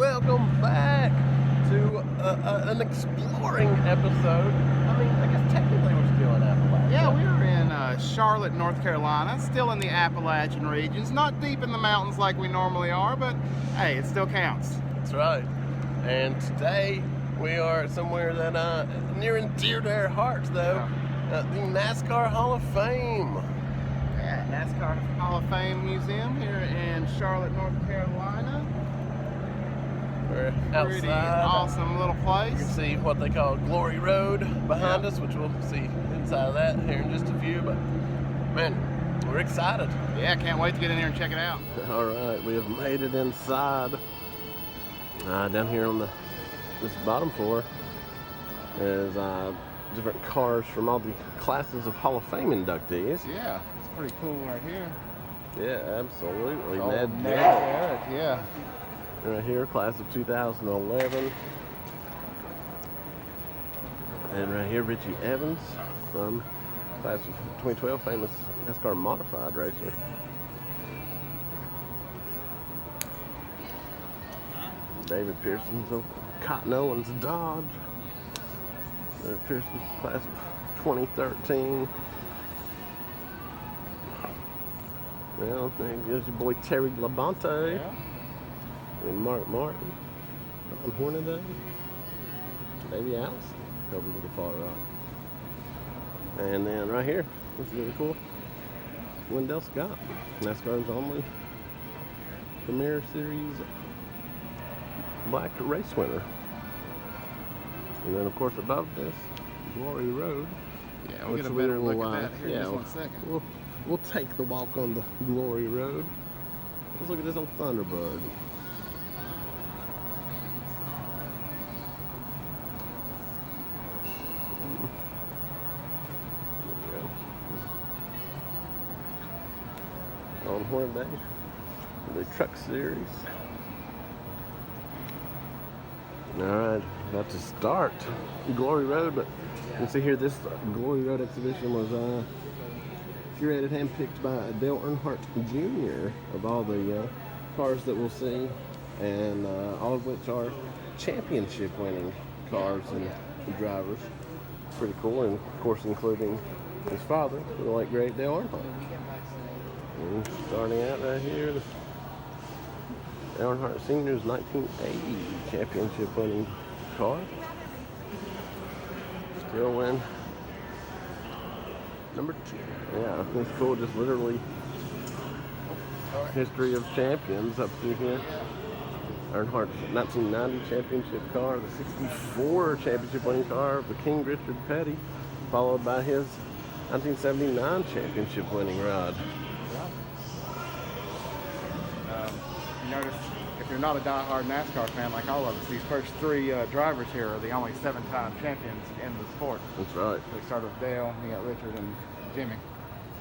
welcome back to an exploring episode. I mean, I guess technically we're still in Appalachia. Yeah, we were in Charlotte, North Carolina, still in the Appalachian regions, not deep in the mountains like we normally are, but hey, it still counts. That's right. And today we are somewhere that near and dear to our hearts, though. Yeah. The Nascar Hall of Fame. Yeah, Nascar Hall of Fame Museum here in Charlotte, North Carolina. We're Pretty outside. awesome little place. You can see what they call Glory Road behind us, which we'll see inside of that here in just a few. But man, we're excited. Yeah, can't wait to get in here and check it out. All right, we have made it inside. Down here on this bottom floor is different cars from all the classes of Hall of Fame inductees. Yeah, it's pretty cool right here. Yeah, absolutely. Oh, Ned Ned Garrett. Garrett, yeah. Right here, class of 2011. And right here, Richie Evans from class of 2012, famous NASCAR modified racer. David Pearson's of Cotton Owens Dodge. David Pearson, class of 2013. Well, there's your boy Terry Labonte. Yeah. And Mark Martin, Don Hornaday, Davey Allison, over to the far right. And then right here, this is really cool, Wendell Scott, NASCAR's only Premier Series black race winner. And then of course above this, Glory Road. Yeah, we'll get a better look at that here in just 1 second. We'll take the walk on the Glory Road. Let's look at this old Thunderbird. On Hornaday, the Truck Series. Alright, about to start Glory Road, but you can see here this Glory Road exhibition was curated, handpicked by Dale Earnhardt Jr. of all the cars that we'll see, and all of which are championship winning cars and drivers. Pretty cool, and of course including his father, the late great Dale Earnhardt. And starting out right here, Earnhardt Sr.'s 1980 championship winning car. Still win number 2. Yeah, it's cool, just literally history of champions up through here. Earnhardt's 1990 championship car, the 64 championship winning car of the King Richard Petty, followed by his 1979 championship winning ride. Notice, if you're not a die-hard NASCAR fan like all of us, these first 3 drivers here are the only 7-time champions in the sport. That's right. They started with Dale, you got Richard, and Jimmy.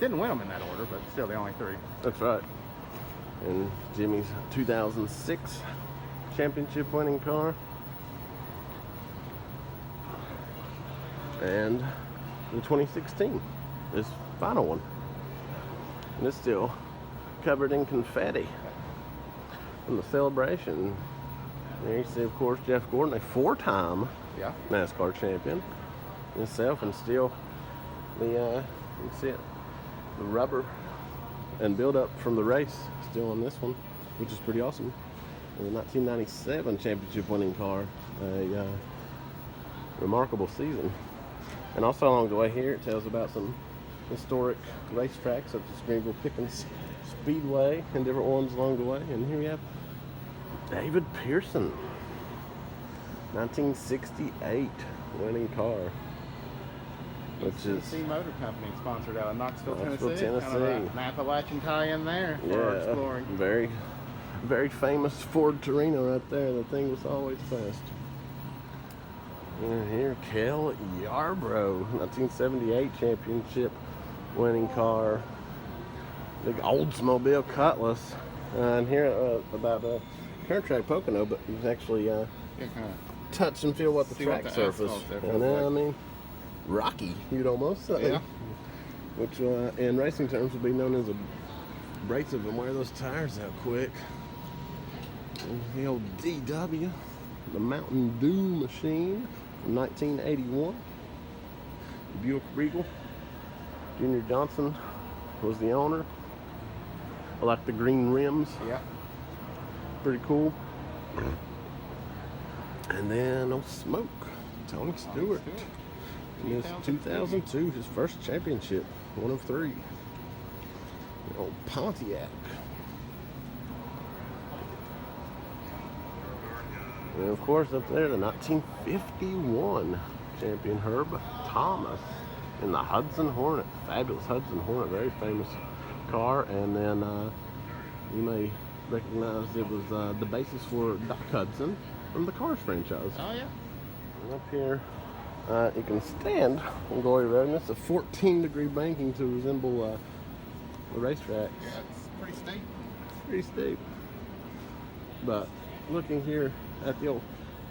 Didn't win them in that order, but still the only 3. That's right. And Jimmy's 2006 championship winning car. And the 2016, his final one. And it's still covered in confetti from the celebration. There you see, of course, Jeff Gordon, a 4-time NASCAR champion himself, and still the you can see it, the rubber and build up from the race still on this one, which is pretty awesome. And the 1997 championship winning car, a remarkable season. And also along the way here, it tells about some historic racetracks such as Greenville Pickens Speedway and different ones along the way. And here we have David Pearson, 1968 winning car, which is C Motor Company sponsored out of Knoxville, Knoxville, Tennessee. Kind of an Appalachian tie-in there for exploring. Very, very famous Ford Torino right there. The thing was always fast. And here, Cale Yarbrough, 1978 championship winning car. Big Oldsmobile Cutlass. And here about current track Pocono, but you can actually touch and feel what the track surface. And I mean, rocky, you'd almost say. Yeah. Which in racing terms would be known as abrasive, and wear those tires out quick. There's the old DW, the Mountain Dew machine from 1981. Buick Regal. Junior Johnson was the owner. I like the green rims. Yeah. Pretty cool. And then old Smoke, Tony Stewart. In his 2002, his first championship, one of 3. The old Pontiac. And of course up there, the 1951 champion Herb Thomas in the Hudson Hornet. Fabulous Hudson Hornet, very famous car. And then you may recognize it was the basis for Doc Hudson from the Cars franchise. Oh yeah. And up here, you can stand on Glory Road, and it's a 14-degree banking to resemble the racetrack. Yeah, it's pretty steep. Pretty steep. But looking here at the old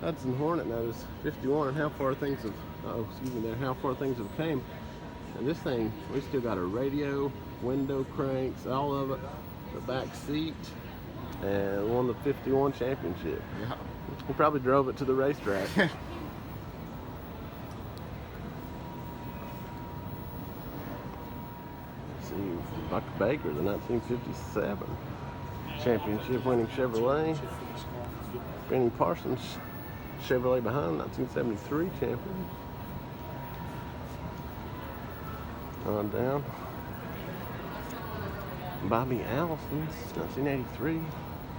Hudson Hornet, notice 51 and how far things have, how far things have came. And this thing, we still got a radio, window cranks, all of it, the back seat, and won the 51 championship. Yeah. We probably drove it to the racetrack. See, Buck Baker, the 1957 championship winning Chevrolet. Benny Parsons, Chevrolet behind, 1973 champion. On down. Bobby Allison's 1983,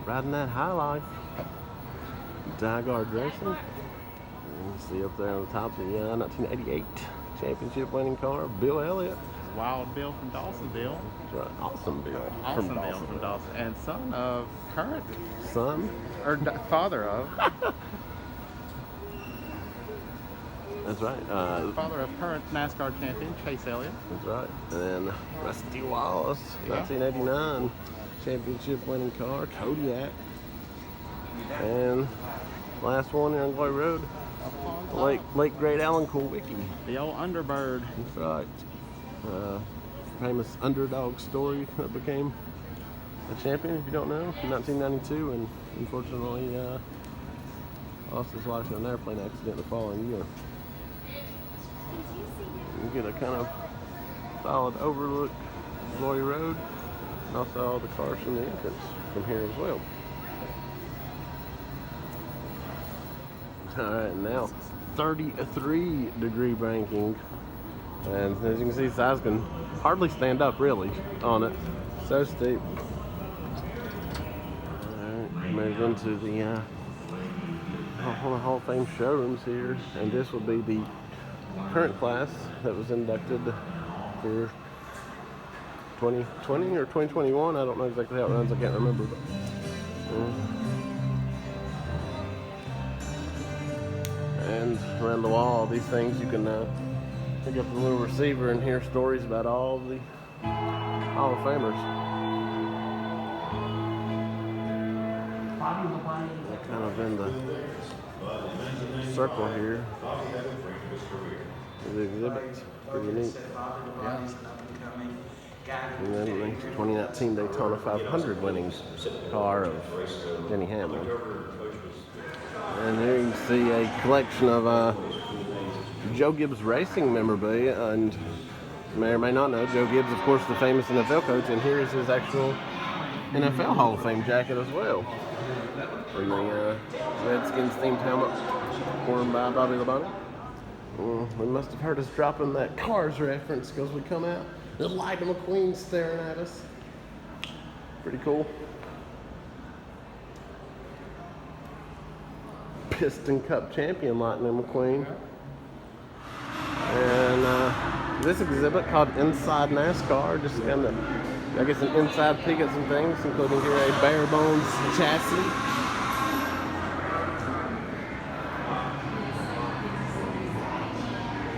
riding that High Life. Diegard Racing. And you see up there on the top the 1988 championship winning car, Bill Elliott. Wild Bill from Dawsonville. That's right, Awesome Bill. Awesome Bill from Dawson. And son of current, Son. or father of. That's right. Father of current NASCAR champion Chase Elliott. That's right. And then Rusty Wallace, Yeah. 1989 championship winning car, Kodiak. And last one here on Glory Road, late great Alan Kulwicki. The old Underbird. That's right. Famous underdog story that became a champion, if you don't know, in 1992, and unfortunately lost his life in an airplane accident the following year. You get a kind of solid overlook Glory Road, and also all the cars from the entrance from here as well. Alright, now 33-degree banking, and as you can see, size can hardly stand up really on it, so steep. Alright, move into the Hall of Fame showrooms here, and this will be the current class that was inducted for 2020 or 2021. I don't know exactly how it runs, I can't remember. But, and around the wall, these things you can pick up the little receiver and hear stories about all the Hall of Famers. They're kind of in the circle here. The exhibits, pretty neat. And then the 2019 Daytona 500 winning car of Denny Hamlin. And here you can see a collection of Joe Gibbs Racing memorabilia, and you may or may not know, Joe Gibbs, of course, the famous NFL coach, and here is his actual NFL Hall of Fame jacket as well. And the Redskins themed helmet worn by Bobby Labonte. We must have heard us dropping that Cars reference because we come out, there's Lightning McQueen staring at us. Pretty cool. Piston Cup champion Lightning McQueen. And this exhibit called Inside NASCAR, just kind of, I guess, an inside peek at some things, including here a bare bones chassis.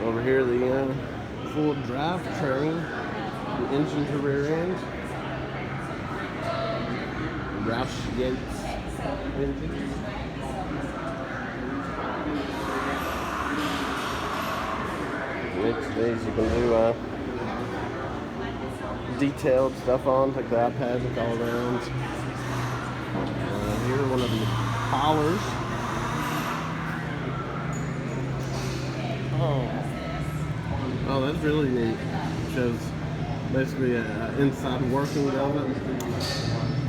Over here, the full drivetrain, the engine to rear end, Roush Yates engine. Next to these, you can do detailed stuff on, like the iPad, like all around. Here one of the haulers. Oh, that's really neat. Shows basically an inside working of it.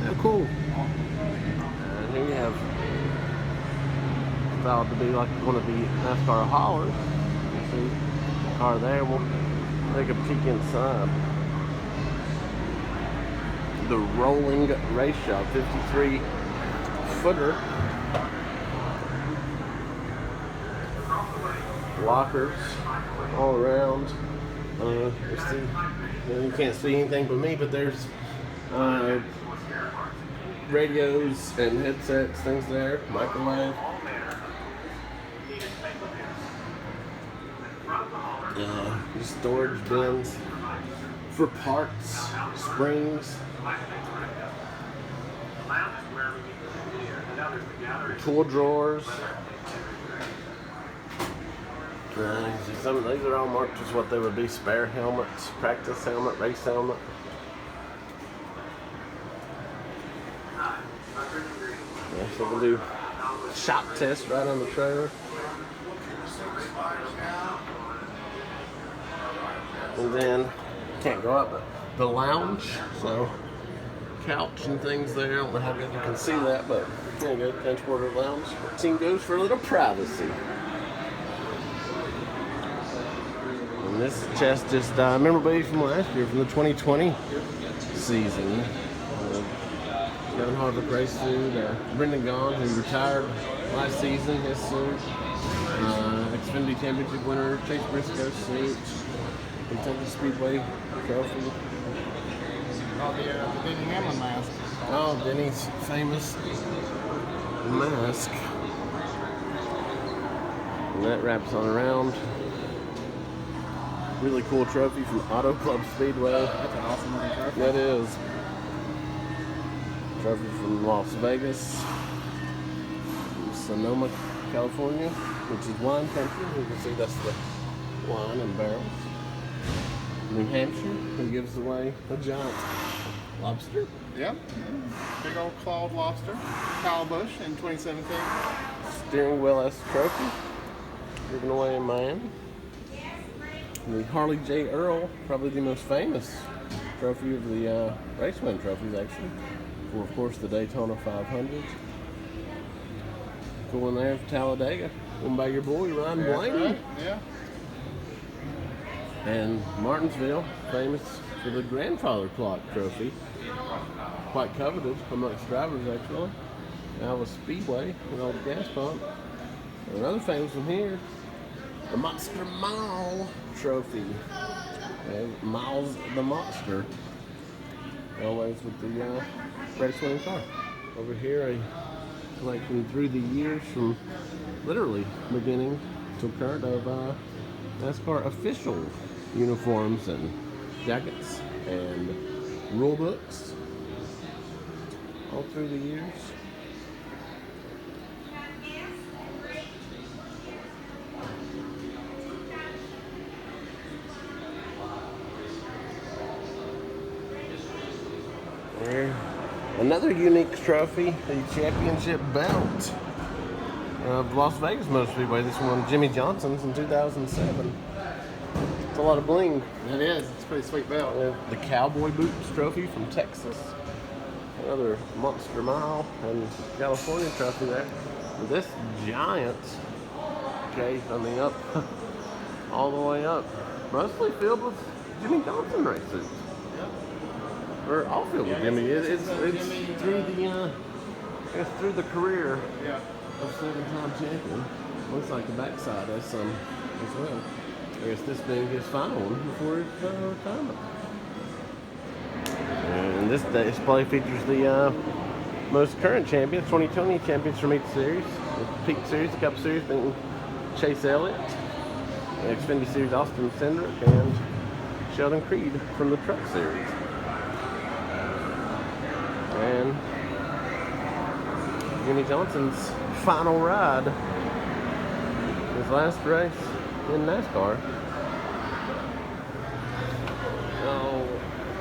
Yeah, cool. And here you have styled to be like one of the NASCAR haulers. You see the car there. We'll take a peek inside. The rolling race shop, 53 footer. Lockers all around. You see, you can't see anything but me, but there's radios and headsets, things there, microwave. Storage bins for parts, springs, tool drawers. Some of these are all marked as what they would be: spare helmets, practice helmet, race helmet. Yeah, so we'll do a shop test right on the trailer. And then, can't go up, but the lounge, so couch and things there. I don't know how good you can see that, but there you go, transporter lounge. Team goes for a little privacy. And this chest just, memorabilia from last year, from the 2020 season. Kevin Harvick race suit, Brendan Gaughan, who retired last season, his suit. Xfinity Championship winner, Chase Briscoe's suit. Kentucky Speedway trophy. Oh, the Denny Hamlin mask. Oh, Denny's famous mask. And that wraps on around. Really cool trophy from Auto Club Speedway. That's an awesome looking trophy. That is. Trophy from Las Vegas. Sonoma, California, which is wine country. You can see that's the wine and barrels. New Hampshire, who gives away a giant lobster. Yep. Big old clawed lobster. Kyle Busch in 2017. Steering wheel S trophy, given away in Miami. The Harley J. Earl, probably the most famous trophy of the race win trophies, actually. For, of course, the Daytona 500. Cool one there for Talladega. Won by your boy, Ryan Blaney. Right. Yeah. And Martinsville, famous for the grandfather clock trophy. Quite coveted amongst drivers, actually. Now with Speedway, an old gas pump. And another famous one here, the Monster Mile trophy. And Miles the Monster. Always with the race winning car. Over here, a collection through the years from literally beginning to current of NASCAR official uniforms and jackets and rule books all through the years. There. Another unique trophy, the championship belt of Las Vegas Motor Speedway. This one, Jimmy Johnson's in 2007. It's a lot of bling. It is. It's a pretty sweet belt. The Cowboy Boots trophy from Texas. Another Monster Mile and California trophy there. This giant case, I mean, up all the way up, mostly filled with Jimmy Johnson race suits. Or all filled with Jimmy. It's through the it's through the career of 7-time champion. Looks like the backside has some as well. I guess this being his final one before his retirement. And this display features the most current champions, 2020 champions from each series. The Peak Series, the Cup Series being Chase Elliott, the Xfinity Series Austin Cindric, and Sheldon Creed from the Truck Series. And Jimmy Johnson's final ride, his last race in NASCAR. Oh,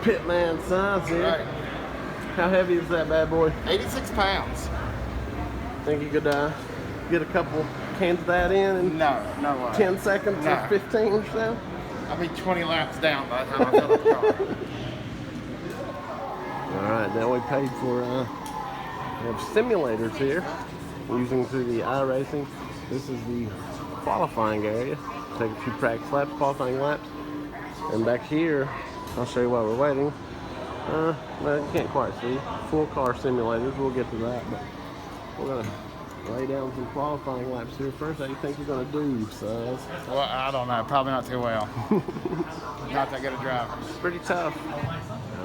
Pitman signs here. Right. How heavy is that bad boy? 86 pounds. Think you could get a couple cans of that in No way. 10 seconds or 15 or so? I'll be 20 laps down by the time I fill up the car. Alright, now we paid for, we have simulators here, using through the iRacing. This is the qualifying area. Take a few practice laps, qualifying laps. And back here, I'll show you while we're waiting. Well, you can't quite see. Full car simulators, we'll get to that, but we're gonna lay down some qualifying laps here first. How do you think you're gonna do, Suz? Well, I don't know. Probably not too well. Not that good a driver. It's pretty tough.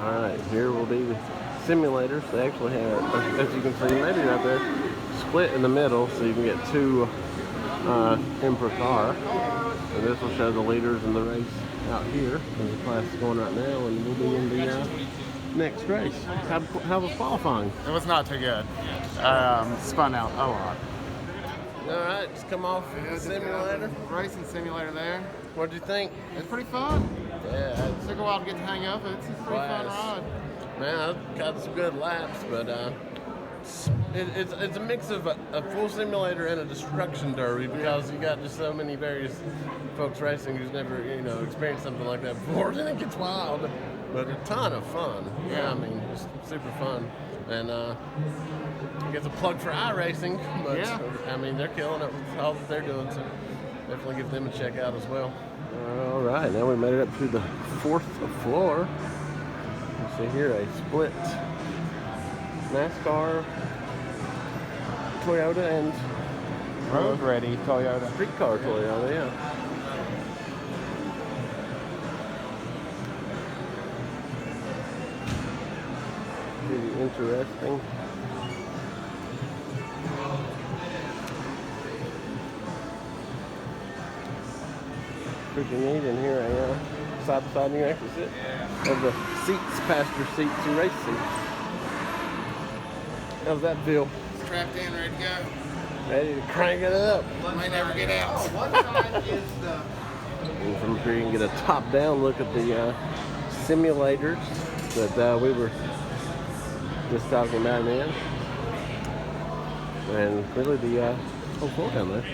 Alright, here will be the simulators. They actually have, as you can see, maybe right there, split in the middle so you can get two in per car. And this will show the leaders in the race out here. And the class is going right now, and we'll be in the next race. How was qualifying? It was not too good. Spun out a lot. Alright, just come off the simulator. Racing simulator there. What'd you think? It's pretty fun. Yeah, It took a while to get the hang of it. It's a pretty fun ride. Man, I've got some good laps, but it's a mix of a full simulator and a destruction derby because you got just so many various folks racing who's never, experienced something like that before. And it gets wild, but a ton of fun. Yeah, I mean, just super fun. And I guess a plug for iRacing, but yeah. I mean, they're killing it with all that they're doing, so definitely give them a check out as well. All right, now we made it up to the 4th floor. You see here a split Nascar, Toyota, and Road ready Toyota. street car Toyota, yeah. Pretty interesting. Pretty neat in here, side by side, you can actually sit. Of the seats, passenger seats and race seats. How's that feel? Strapped in, ready to go. Ready to crank it up. Might never get out. And from here you can get a top-down look at the simulators that we were just talking about, man. And really the whole floor down there.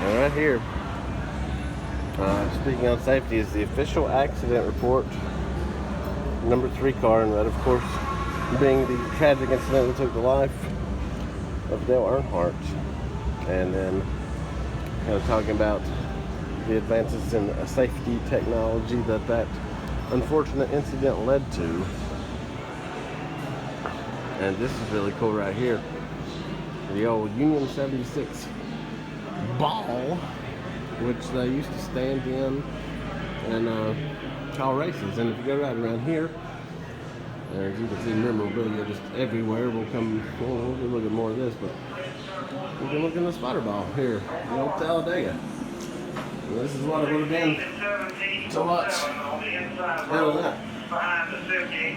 And right here, speaking on safety, is the official accident report. Number 3 car, and that, of course, being the tragic incident that took the life of Dale Earnhardt. And then kind of talking about the advances in safety technology that unfortunate incident led to. And this is really cool right here. The old Union 76 ball, which they used to stand in and call races. And if you go right around here, as you can see, memorabilia just everywhere. We'll be looking at more of this, but we can look in the spotter ball here in Old Talladega. And this is what it would have been to watch. Hell of that. Behind the 50.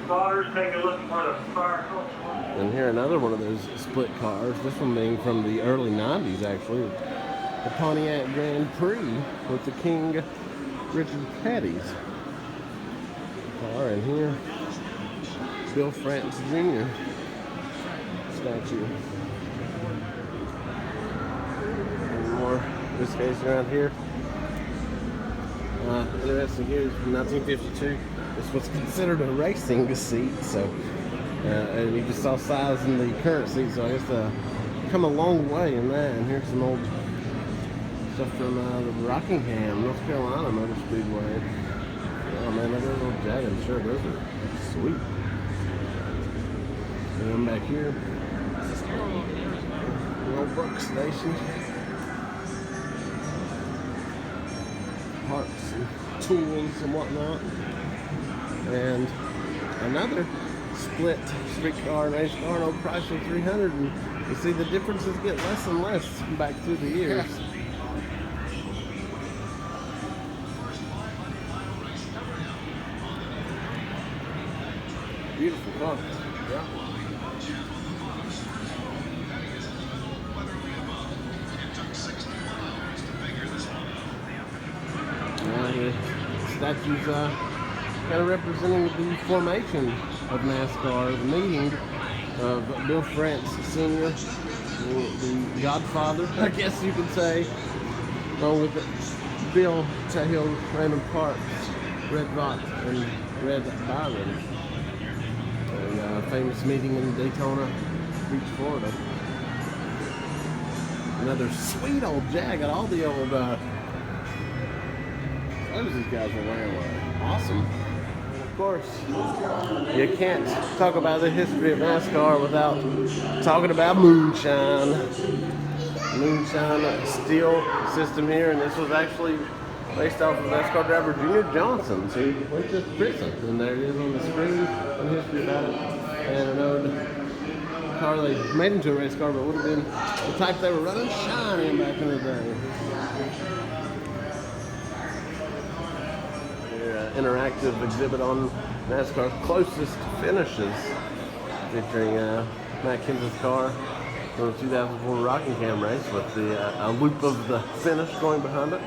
Spotters, take a look for the fire. And here another one of those split cars. This one being from the early 90s, actually. The Pontiac Grand Prix with the King Richard Petty's car. And here, Bill Franz Jr. statue. And more this case around here. Interesting here is from 1952. This was considered a racing seat, so and you just saw size in the current seat, so I guess come a long way in that. And here's some old stuff from the Rockingham, North Carolina Motor Speedway. Oh man, that little jagged shirt, those are sweet. And I'm back here, the old Buck Station. Parts and tools and whatnot. And another split streetcar and race car, an old Chrysler 300. And you see the differences get less and less back through the years. Beautiful car. Yeah. Right here. statues kind of representing the formation of NASCAR, the meeting of Bill Franz Sr., the godfather, I guess you could say, along with Bill Cahill, Raymond Parks, Red Vaught, and Red Byron. A famous meeting in Daytona Beach, Florida. Another sweet old Jag, got all the old, what is these guys are wearing? Awesome. And of course, you can't talk about the history of NASCAR without talking about moonshine. Moonshine steel system here, and this was actually based off of NASCAR driver Junior Johnson's, who went to prison. And there it is on the screen, some history about it. And an old car they made into a race car, but would have been the type they were running shine in back in the day. Interactive exhibit on NASCAR's closest finishes, featuring Matt Kenseth's car from the 2004 Rockingham race with the a loop of the finish going behind it.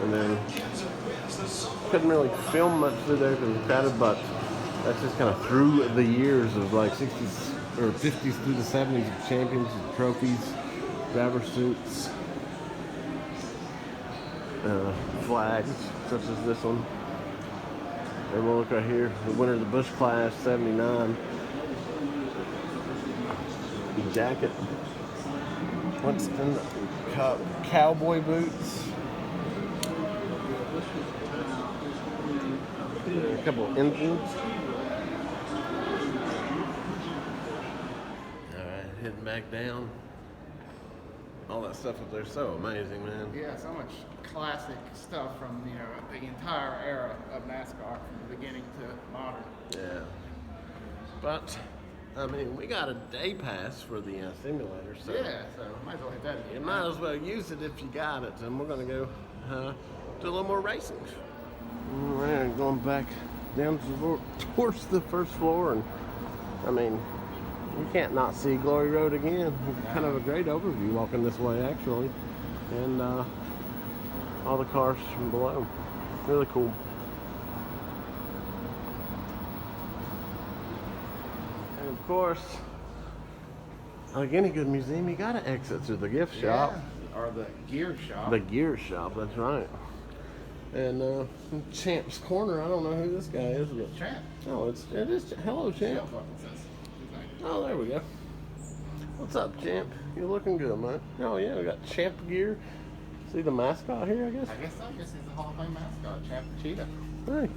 And then couldn't really film much through there because it was crowded, but that's just kind of through the years of like 60s or 50s through the 70s of champions, trophies, driver suits, flags such as this one. And we'll look right here, the winner of the Busch Class, 79. Jacket. Winston Cowboy boots. A couple of engines. Alright, heading back down. All that stuff up there is so amazing, man. Yeah, so much classic stuff from, you know, the entire era of NASCAR, from the beginning to modern. Yeah. But, I mean, we got a day pass for the simulator, so Yeah, so might as well hit that. you might as well use it if you got it. And we're going to go do a little more racing. We're going back down towards the first floor, and I mean, you can't not see Glory Road again. Kind of a great overview walking this way, actually, and all the cars from below. Really cool. And of course, like any good museum, you gotta exit through the gift shop. Yeah, or the gear shop. The gear shop, that's right. And Champ's Corner, I don't know who this guy is, but Champ. oh, it is. Hello, Champ. Oh, there we go. What's up, Champ? You looking good, man. Oh yeah, we got Champ gear. See the mascot here, I guess. I guess so. I guess he's the Hall of Fame mascot, Champ the Cheetah. Hey,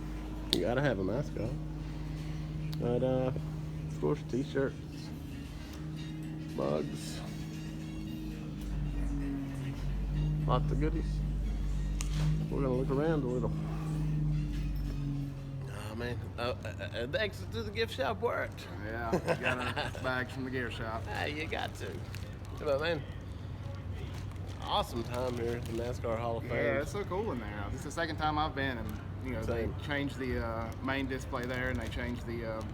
you gotta have a mascot. But of course, t-shirts, mugs, lots of goodies. We're gonna look around a little. Oh man, the exit to the gift shop worked. Yeah, we got our bags from the gear shop. Hey, you got to. But man, awesome time here at the NASCAR Hall of Fame. Yeah, it's so cool in there. This is the second time I've been, and you know Same. they changed the main display there, and they changed the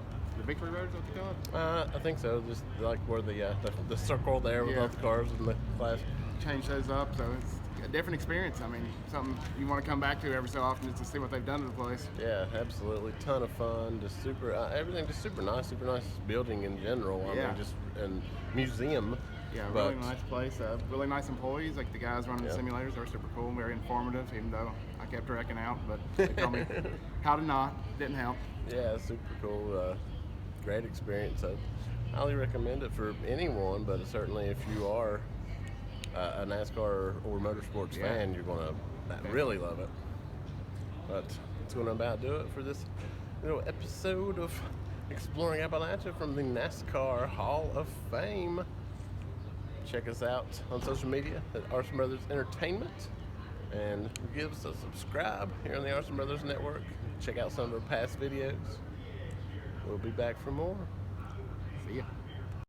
Victory Road. Is what they call it? I think so. Just like where the circle there with Yeah. all the cars in the class. Changed those up, so it's a different experience. I mean, something you want to come back to every so often just to see what they've done to the place. Yeah, absolutely. Ton of fun. Just super, everything just super nice building in general. I Yeah. mean, just and museum. Yeah, but, really nice place. Really nice employees. Like the guys running Yeah. the simulators, they're super cool, very informative. Even though I kept wrecking out, but they told me how to not. Didn't help. Yeah, super cool. Great experience. I highly recommend it for anyone, but certainly if you are a NASCAR or motorsports Yeah. fan, you're gonna really love it. But it's gonna about do it for this little episode of Exploring Appalachia from the NASCAR Hall of Fame. Check us out on social media at Arson Brothers Entertainment, and give us a subscribe here on the Arson Brothers Network. Check out some of our past videos. We'll be back for more. See ya.